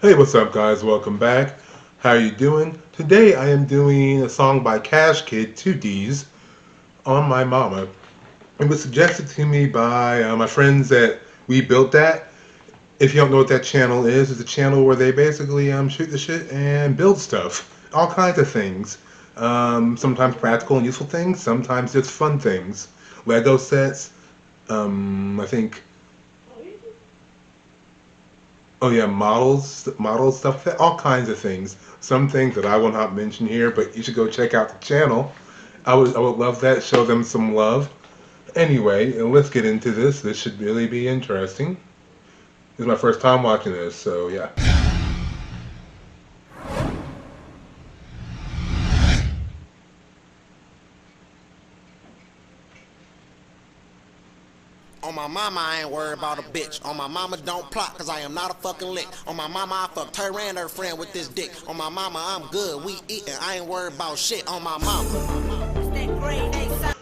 Hey, what's up, guys? Welcome back. How you doing? Today I am doing a song by Cash Kid, 2Ds, on my mama. It was suggested to me by my friends at We Built That. If you don't know what that channel is, it's a channel where they basically shoot the shit and build stuff. All kinds of things. Sometimes practical and useful things, sometimes just fun things. Lego sets, I think oh yeah, models, stuff, all kinds of things. Some things that I will not mention here, but you should go check out the channel. I would love that. Show them some love. Anyway, let's get into this. This should really be interesting. This is my first time watching this, so yeah. On my mama, I ain't worried about a bitch. On my mama, don't plot, cause I am not a fucking lick. On my mama, I fucked her and her friend with this dick. On my mama, I'm good, we eatin', I ain't worried about shit. On my mama.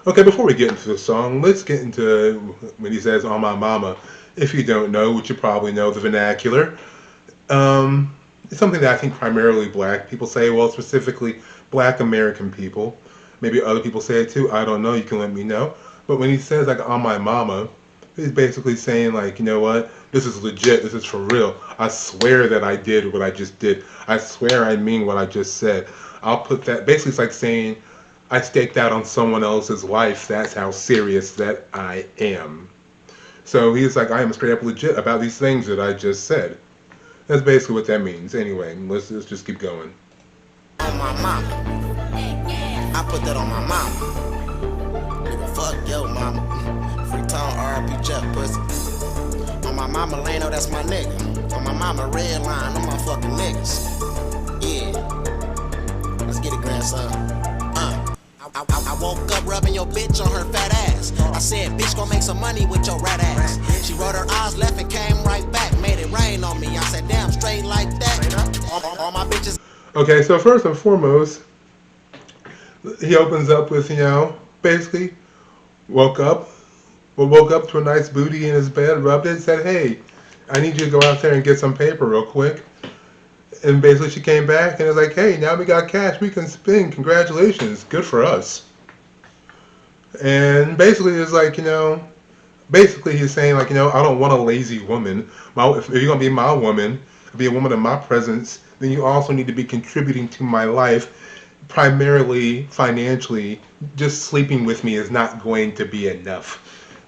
Okay, before we get into the song, let's get into when he says "on my mama." If you don't know, which you probably know, the vernacular. It's something that I think primarily black people say. Well, specifically black American people. Maybe other people say it too. I don't know. You can let me know. But when he says like "on my mama," he's basically saying like, you know what? This is legit. This is for real. I swear that I did what I just did. I swear I mean what I just said. I'll put that. Basically, it's like saying I staked out on someone else's life. That's how serious that I am. So he's like, I am straight up legit about these things that I just said. That's basically what that means. Anyway, let's just keep going. On my mama. I put that on my mama. Nigga, fuck yo mama. Freetown RP Jeff pussy. On my mama Lano, that's my nigga. On my mama red line, on my fucking niggas. Yeah. Let's get it, grandson. I woke up rubbing your bitch on her fat ass. I said, bitch, gon' make some money with your rat ass. She rolled her eyes left and came right back. Made it rain on me. I said, damn, straight like that. All my bitches. Okay, so first and foremost, he opens up with, basically woke up, woke up to a nice booty in his bed, rubbed it, said, hey, I need you to go out there and get some paper real quick. And basically she came back and was like, hey, now we got cash, we can spend, congratulations, good for us. And basically it's like, basically he's saying like, I don't want a lazy woman. If you're going to be my woman, be a woman in my presence, then you also need to be contributing to my life, primarily financially. Just sleeping with me is not going to be enough.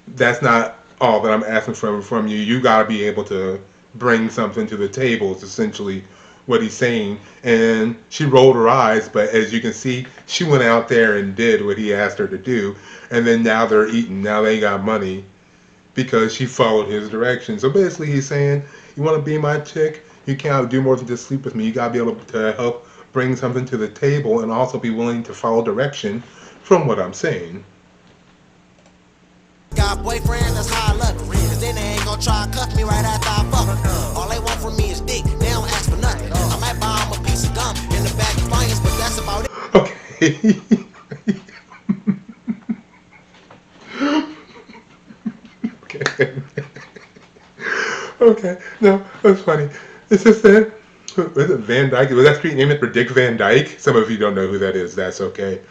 That's not all that I'm asking from you. You got to be able to bring something to the table. It's essentially what he's saying. And she rolled her eyes, but as you can see, she went out there and did what he asked her to do. And then now they're eating. Now they got money because she followed his direction. So basically he's saying, you want to be my chick? You can't do more than just sleep with me. You got to be able to help bring something to the table and also be willing to follow direction from what I'm saying. Got boyfriends, that's how I love it. Cause then they ain't gon' try to cuff me right after I fuck them. All they want from me is dick, they don't ask for nothing. I might buy them a piece of gum in the back of Lions, but that's about it. Okay. Okay. Okay. No, that's funny. It's just that, was it Van Dyke? Was that street named for Dick Van Dyke? Some of you don't know who that is. That's okay.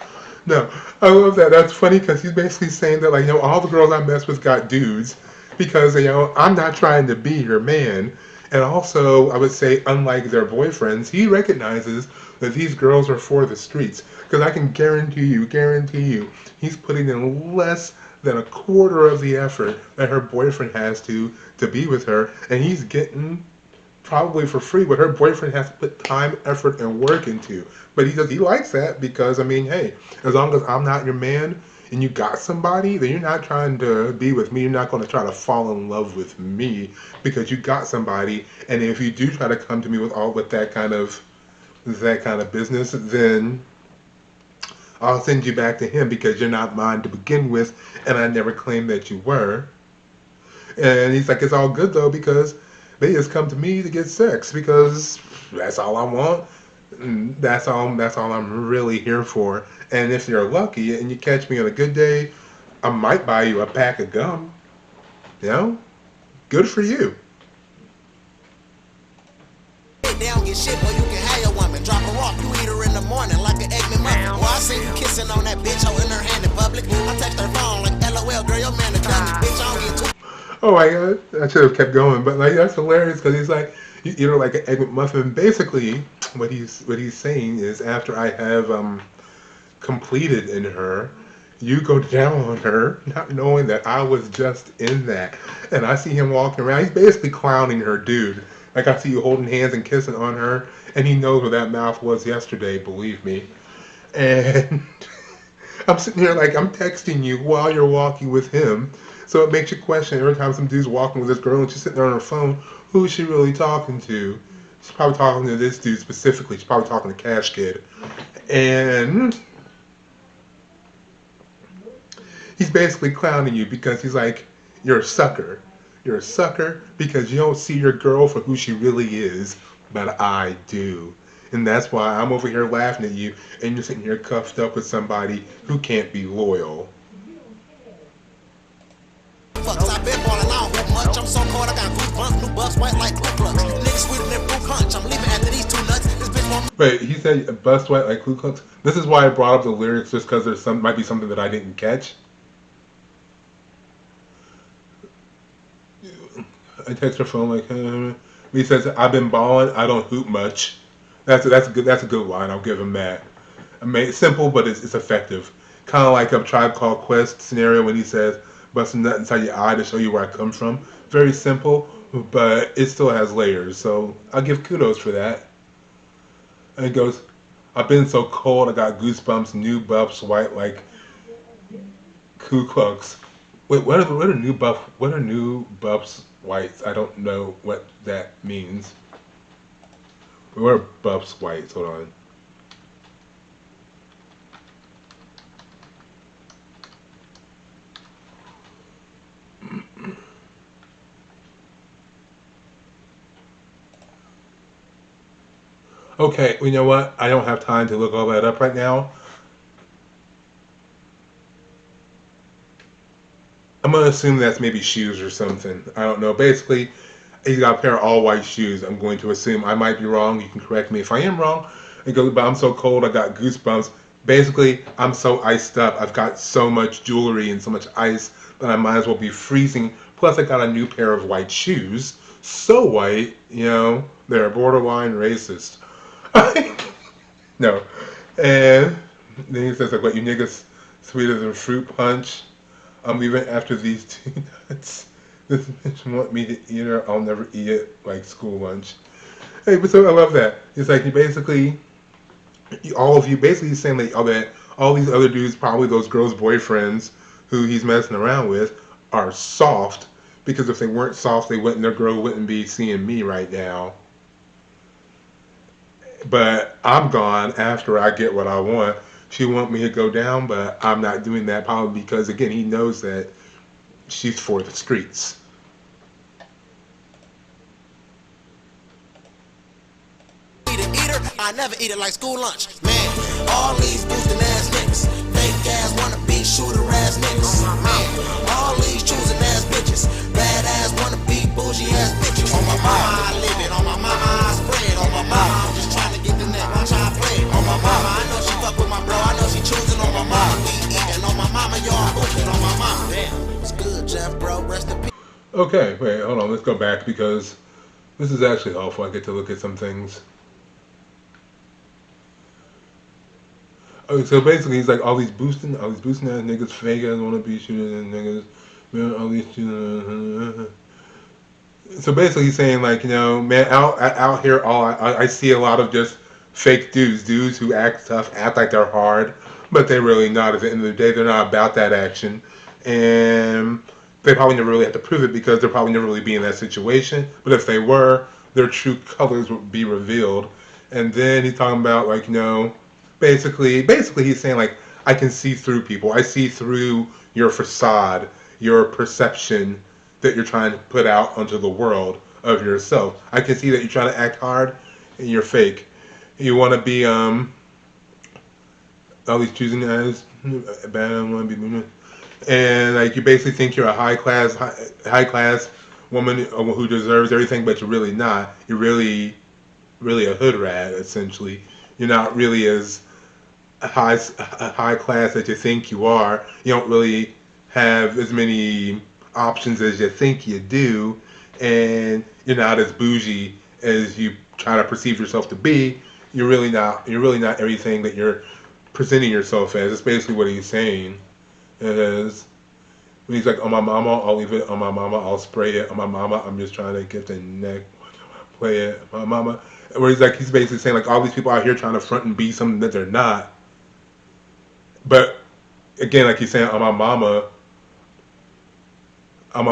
No, I love that. That's funny because he's basically saying that, like, all the girls I mess with got dudes because, I'm not trying to be your man. And also, I would say, unlike their boyfriends, he recognizes that these girls are for the streets. Because I can guarantee you, he's putting in less than a quarter of the effort that her boyfriend has to be with her. And he's getting probably for free what her boyfriend has to put time, effort, and work into. But he likes that because, hey, as long as I'm not your man and you got somebody, then you're not trying to be with me. You're not going to try to fall in love with me because you got somebody. And if you do try to come to me with that kind of business, then I'll send you back to him because you're not mine to begin with, and I never claimed that you were. And he's like, it's all good though because they just come to me to get sex because that's all I want. And that's all I'm really here for. And if you're lucky and you catch me on a good day, I might buy you a pack of gum. Good for you. they don't get shit, boy, you can have your woman. Drop her off, you eat her in the morning like an Eggman muffin. Boy, I seen you kissing on that bitch holding her hand in public. I text her phone like, LOL, girl, your man a dummy. Bitch, I don't get too. Oh my god, I should have kept going, but like that's hilarious because he's like, you know, like an egg McMuffin. Basically, what he's saying is after I have completed in her, you go down on her, not knowing that I was just in that, and I see him walking around. He's basically clowning her, dude. Like I see you holding hands and kissing on her, and he knows where that mouth was yesterday. Believe me, and. I'm sitting here like I'm texting you while you're walking with him. So it makes you question every time some dude's walking with this girl and she's sitting there on her phone, who is she really talking to? She's probably talking to this dude specifically. She's probably talking to Cash Kid. And he's basically clowning you because he's like, you're a sucker. You're a sucker because you don't see your girl for who she really is, but I do. And that's why I'm over here laughing at you and you're sitting here cuffed up with somebody who can't be loyal. Fucks, I been ballin' out who much. I'm so cold, I got goosebumps, new buffs, white like Ku Klux. Niggas sweeter than fruit punch. I'm leaving after these two nuts. This bitch won't. Wait, he said bust white like Ku Klux? This is why I brought up the lyrics just because there's some might be something that I didn't catch. I text her phone like, he says, I've been balling, I don't hoop much. That's a good line. I'll give him that. I mean, it's simple, but it's effective. Kind of like a Tribe Called Quest scenario when he says, "Bust a nut inside your eye to show you where I come from." Very simple, but it still has layers. So I'll give kudos for that. And he goes, "I've been so cold, I got goosebumps. New buffs, white like Ku Klux." Wait, what are new buffs whites? I don't know what that means. What are buffs whites? Hold on. Okay, well, you know what? I don't have time to look all that up right now. I'm gonna assume that's maybe shoes or something. I don't know. Basically, he's got a pair of all white shoes. I'm going to assume. I might be wrong. You can correct me if I am wrong. It goes, but I'm so cold. I got goosebumps. Basically, I'm so iced up. I've got so much jewelry and so much ice that I might as well be freezing. Plus, I got a new pair of white shoes. So white, they're borderline racist. No. And then he says, like, what, you niggas sweeter than fruit punch? I'm leaving after these two nuts. This bitch want me to eat her. I'll never eat it like school lunch. Hey, but so I love that. It's like all of you, basically he's saying that all these other dudes, probably those girls' boyfriends who he's messing around with, are soft. Because if they weren't soft, their girl wouldn't be seeing me right now. But I'm gone after I get what I want. She want me to go down, but I'm not doing that probably because again he knows that she's for the streets. I never eat it like school lunch. Man, all these boosting ass niggas, fake ass wanna be shooter ass niggas. Man, all these choosing ass bitches, bad ass wanna be bougie ass bitches. On my mama I live it, on my mama I spread, on my mama I'm just trying to get the net, watch how I play. On my mama I know she fuck with my bro, I know she choosing. On my mama we eating, on my mama y'all boosting. On my mama, damn, it's good Jeff bro, rest in peace. Okay, wait, hold on, let's go back because this is actually helpful. I get to look at some things. Okay, so basically, he's like all these boosting ass niggas, fake ass wanna be shooting ass niggas, man, all these shooting. So basically, he's saying like, man, out here, I see a lot of just fake dudes who act tough, act like they're hard, but they're really not. At the end of the day, they're not about that action, and they probably never really have to prove it because they're probably never really be in that situation. But if they were, their true colors would be revealed. And then he's talking about like, basically he's saying like I can see through people. I see through your facade, your perception that you're trying to put out onto the world of yourself. I can see that you're trying to act hard and you're fake. You want to be always choosing as bad. I want to be, and like you basically think you're a high class woman who deserves everything, but you're really not. You're really really a hood rat. Essentially, you're not really as high class as you think you are. You don't really have as many options as you think you do, and you're not as bougie as you try to perceive yourself to be. You're really not. You're really not everything that you're presenting yourself as. It's basically what he's saying. It is. When he's like, "On my mama, I'll leave it. On my mama, I'll spray it. On my mama, I'm just trying to get the neck, play it. On my mama." Where he's basically saying like all these people out here trying to front and be something that they're not. But again, like he's saying, on my mama, I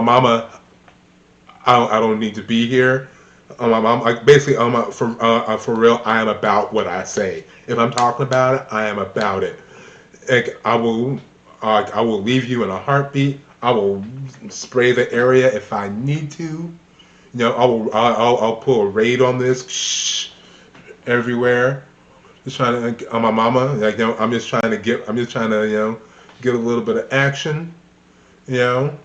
don't need to be here. On my mom, like basically, for real, I am about what I say. If I'm talking about it, I am about it. Like I will leave you in a heartbeat. I will spray the area if I need to. I'll pull a raid on this everywhere. Just trying to on my mama. Like I'm just trying to get a little bit of action. You know,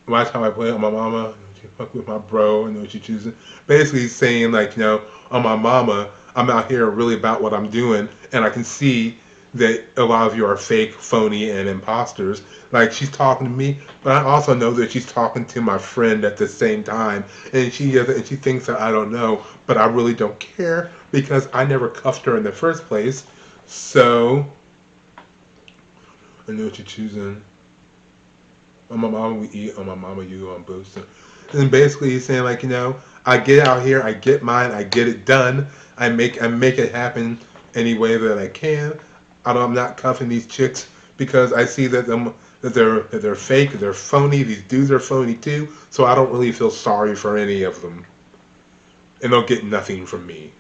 watch how I play on my mama. She fuck with my bro. I know what she choosing. Basically saying like on my mama, I'm out here really about what I'm doing, and I can see that a lot of you are fake, phony, and imposters. Like she's talking to me, but I also know that she's talking to my friend at the same time, and she thinks that I don't know, but I really don't care because I never cuffed her in the first place. So I know what you're choosing. On my mama we eat, on my mama you on boost. And basically he's saying like, I get out here, I get mine, I get it done. I make it happen any way that I can. I'm not cuffing these chicks because I see that they're fake, they're phony, these dudes are phony too, so I don't really feel sorry for any of them. And they'll get nothing from me.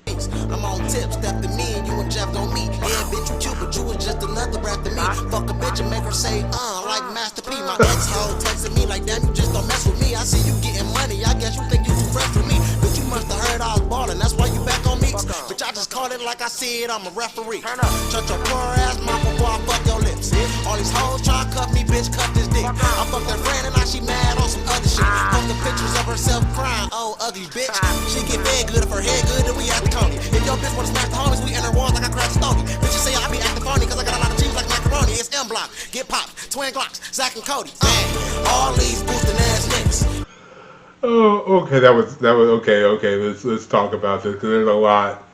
I'm on tip, step to me and you and Jeff gon' meet. Yeah, bitch, you cute, but you was just another rap to me. Fuck a bitch and make her say, like Master P. My ex-hoe texting me like, damn, you just don't mess with me. I see you getting money, I guess you think you too fresh for me. But you must have heard I was ballin', that's why you back on me. Bitch, I just called it like I see it, I'm a referee. Shut your poor ass mouth before I fuck your lips. All these hoes try to cuff me, bitch, cut this dick. I fucked that friend and now she mad on some other shit. Post the pictures of herself crying, oh, ugly bitch. She get fed good if her head good, then we at the Coney. If your bitch wanna smash the homies, we enter walls like I cracked Stony. Bitches say I be acting phony, cause I got a lot of cheese like macaroni. It's M Block, get popped, twin Glocks, Zach and Cody. All these boosting ass niggas. Oh, okay, that was okay. Okay, let's talk about this because there's a lot.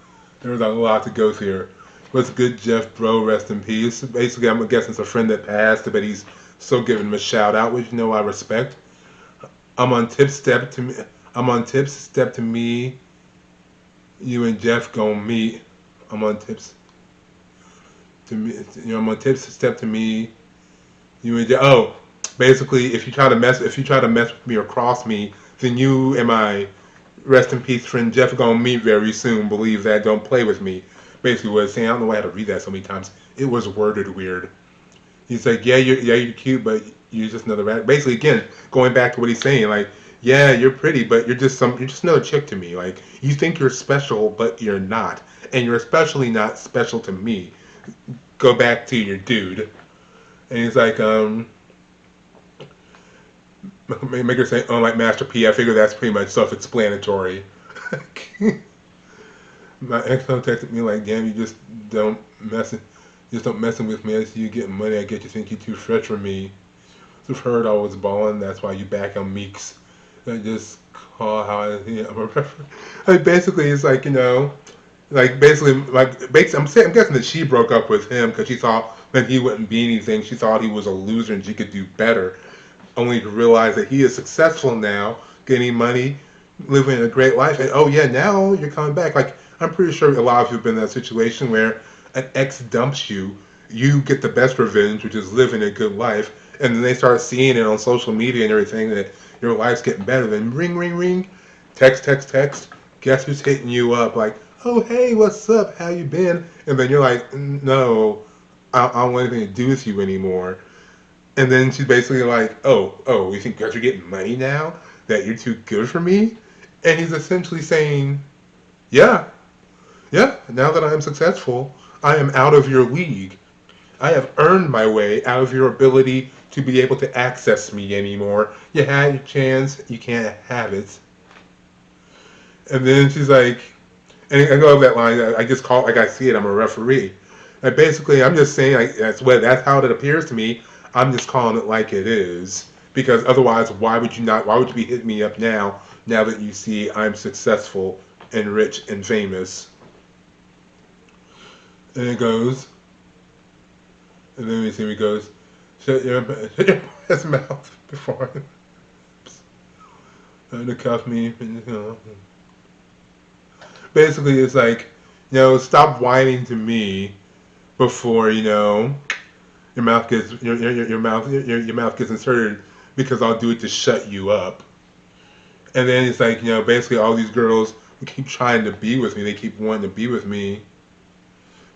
There's a lot to go through here. What's good, Jeff, bro? Rest in peace. Basically, I'm guessing it's a friend that passed, but he's still giving him a shout out, which I respect. I'm on tip step to me. I'm on tips step to me. You and Jeff gon' meet. I'm on tips to me. I'm on tips step to me. You and Jeff. Oh, basically, if you try to mess with me or cross me, then you and my rest in peace friend Jeff gonna meet very soon. Believe that. Don't play with me. Basically, what it's saying. I don't know why I had to read that so many times. It was worded weird. He's like, you're cute, but you're just another rat. Basically, again, going back to what he's saying, like, yeah, you're pretty, but you're just another chick to me. Like, you think you're special, but you're not, and you're especially not special to me. Go back to your dude. And he's like, make her say, oh, like Master P. I figure that's pretty much self-explanatory. My ex-home texted me like, damn, you just don't messing with me. I see you getting money. I get you think you too fresh for me. You've heard I was balling. That's why you back on Meeks. I just call how I'm a reference. Like basically, it's like I'm guessing that she broke up with him because she thought that he wouldn't be anything. She thought he was a loser and she could do better. Only to realize that he is successful now, getting money, living a great life, and oh yeah, now you're coming back. Like I'm pretty sure a lot of you have been in that situation where an ex dumps you, you get the best revenge, which is living a good life, and then they start seeing it on social media and everything that your life's getting better. Then ring, ring, ring, text, text, text. Guess who's hitting you up? Like, oh hey, what's up? How you been? And then you're like, no, I don't want anything to do with you anymore. And then she's basically like, oh, you think because you're getting money now that you're too good for me? And he's essentially saying, yeah, yeah, now that I am successful, I am out of your league. I have earned my way out of your ability to be able to access me anymore. You had your chance, you can't have it. And then she's like, and I love that line. I just call like I see it. I'm a referee. Like basically, I'm just saying like that's how it appears to me. I'm just calling it like it is because otherwise, why would you not? Why would you be hitting me up now? Now that you see I'm successful and rich and famous, and it goes, and then we see it goes, shut your ass mouth before to cuff me. Basically, it's like, stop whining to me before your mouth gets your mouth gets inserted because I'll do it to shut you up. And then it's like basically all these girls who keep trying to be with me, they keep wanting to be with me,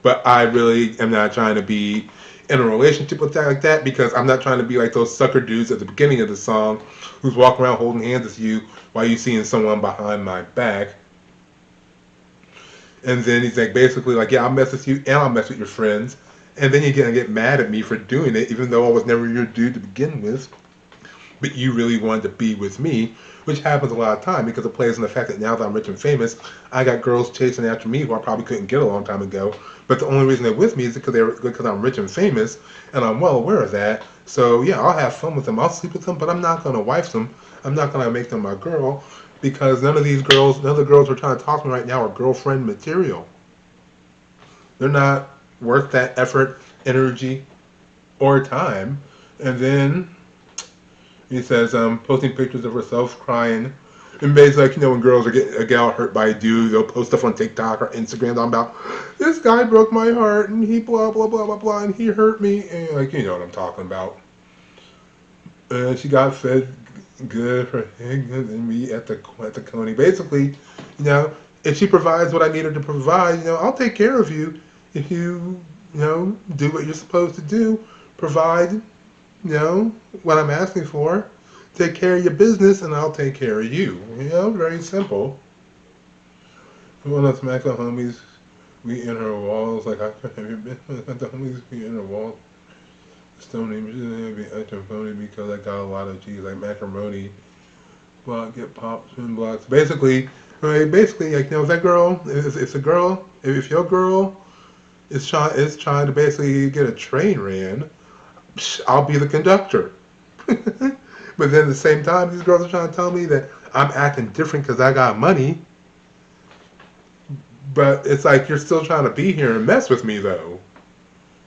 but I really am not trying to be in a relationship with that like that because I'm not trying to be like those sucker dudes at the beginning of the song who's walking around holding hands with you while you seeing someone behind my back. And then he's like basically like, yeah, I'll mess with you and I'll mess with your friends. And then you're gonna get mad at me for doing it, even though I was never your dude to begin with. But you really wanted to be with me, which happens a lot of time because it plays on the fact that now that I'm rich and famous, I got girls chasing after me who I probably couldn't get a long time ago. But the only reason they're with me is because I'm rich and famous, and I'm well aware of that. So yeah, I'll have fun with them. I'll sleep with them, but I'm not gonna wife them. I'm not gonna make them my girl because none of the girls who are trying to talk to me right now are girlfriend material. They're not worth that effort, energy, or time. And then he says, posting pictures of herself crying. And basically, like, when girls are getting a gal hurt by a dude, they'll post stuff on TikTok or Instagram talking about, this guy broke my heart and he blah, blah, blah, blah, blah, and he hurt me. And, like, you know what I'm talking about. She got fed good for and me at the Coney. Basically, you know, if she provides what I need her to provide, I'll take care of you if do what you're supposed to do. Provide, what I'm asking for. Take care of your business, and I'll take care of you. Very simple. One of smack the homies, we in her walls like I have you been the homies we in her walls. Stone images be extra phony because I got a lot of cheese like macaroni. Block get popped and blocks. Basically, right? Basically, like if that girl, if it's a girl, if your girl is trying to basically get a train ran, I'll be the conductor. But then at the same time, these girls are trying to tell me that I'm acting different because I got money. But it's like you're still trying to be here and mess with me though,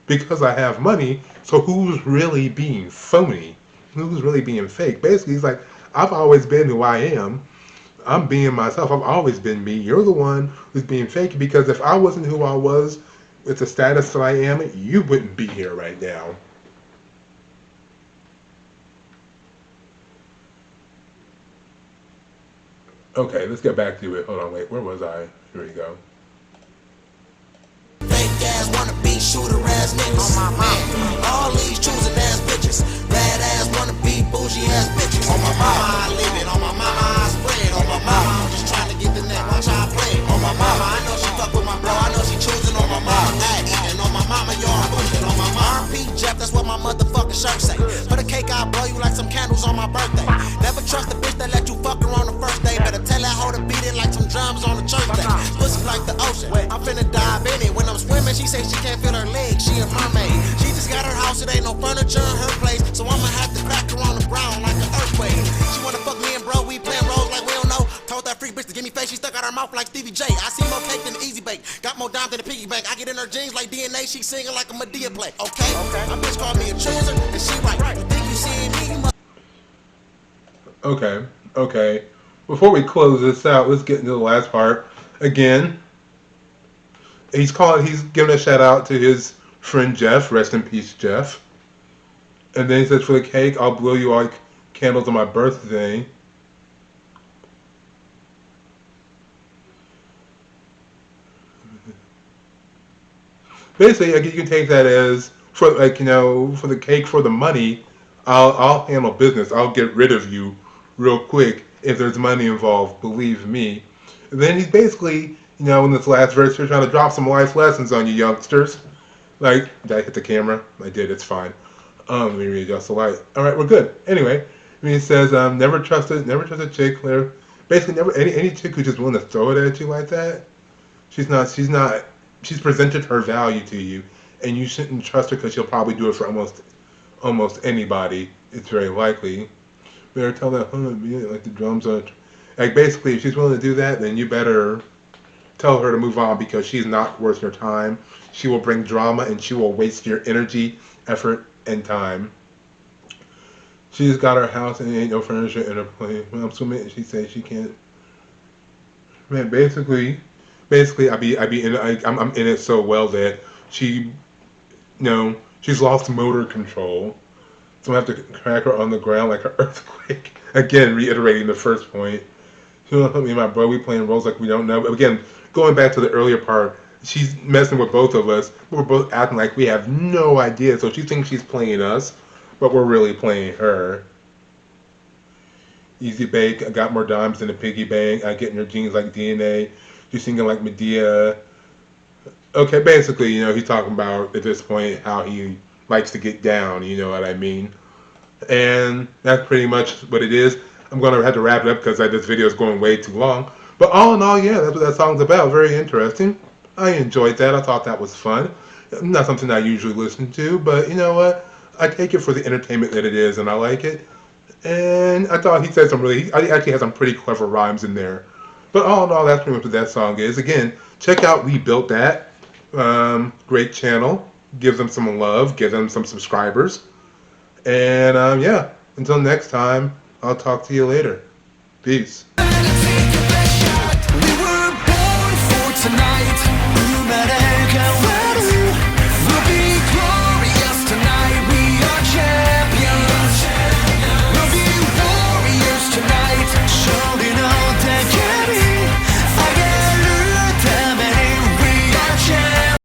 because I have money. So who's really being phony? Who's really being fake? Basically, he's like, I've always been who I am. I'm being myself. I've always been me. You're the one who's being fake because if I wasn't who I was with the status that I am, you wouldn't be here right now. Okay, let's get back to it. Hold on, wait, where was I? Here we go. Fake ass wanna be shooter ass niggas. On my mama. All these choosing ass bitches. Bad ass wanna be bougie ass bitches. On my mama I live it. On my mama I spread. On my mama I'm just trying to get the net. Watch how I play. On my mama I know she fuck with my bro. I know she choosing on my mama. Ay, and on my mama y'all bullshit. On my mama RP Jeff, that's what my motherfucking shirt say. For the cake I blow you like some candles on my birthday. Never trust a bitch that let you fuck her on the first day. Better tell that hoe to beat it like some drums on the church day. Pussy like the ocean. I'm finna dive in it. When I'm swimming, she say she can't feel her legs. She a mermaid. She just got her house. It ain't no furniture in her place. So I'ma have to crack her on the ground like an earthquake. She wanna fuck me and bro. We playing roles like we don't know. Told that freak bitch to give me face. She stuck out her mouth like Stevie J. I see more cake than the easy bake. Got more dimes than the piggy bank. I get in her jeans like DNA. She singing like a Medea play. Okay? My bitch called me a chooser, and she right. You think you seeing me? You must. Okay, okay. Before we close this out, let's get into the last part. Again, he's giving a shout out to his friend Jeff. Rest in peace, Jeff. And then he says, for the cake, I'll blow you like candles on my birthday. Basically, like, you can take that as for for the cake, for the money. I'll handle business. I'll get rid of you real quick if there's money involved. Believe me. And then he's basically in this last verse here trying to drop some life lessons on you youngsters. Like, did I hit the camera? I did. It's fine. Let me readjust the light. All right, we're good. Anyway, I mean, it says never trust a chick. Basically, never any chick who's just willing to throw it at you like that. She's not. She's presented her value to you, and you shouldn't trust her because she'll probably do it for almost anybody. It's very likely. Better tell that like the drums are. Like basically, if she's willing to do that, then you better tell her to move on because she's not worth your time. She will bring drama and she will waste your energy, effort, and time. She's got her house and ain't no furniture in her place. Well, I'm assuming she says she can't. Man, basically, I be in. I'm in it so well that she, she's lost motor control. So I have to crack her on the ground like an earthquake. Again, reiterating the first point. She don't put me and my bro. We playing roles like we don't know. But again, going back to the earlier part, she's messing with both of us. We're both acting like we have no idea. So she thinks she's playing us, but we're really playing her. Easy bake. I got more dimes than a piggy bank. I get in your jeans like DNA. You're singing like Medea. Okay, basically, he's talking about at this point how he likes to get down. You know what I mean? And that's pretty much what it is. I'm gonna have to wrap it up because this video is going way too long. But all in all, yeah, that's what that song's about. Very interesting. I enjoyed that. I thought that was fun. Not something I usually listen to, but you know what? I take it for the entertainment that it is, and I like it. And I thought he said he actually has some pretty clever rhymes in there. But all in all, that's pretty much what that song is. Again, check out We Built That. Great channel. Give them some love. Give them some subscribers. And yeah, until next time, I'll talk to you later. Peace. We were born for tonight.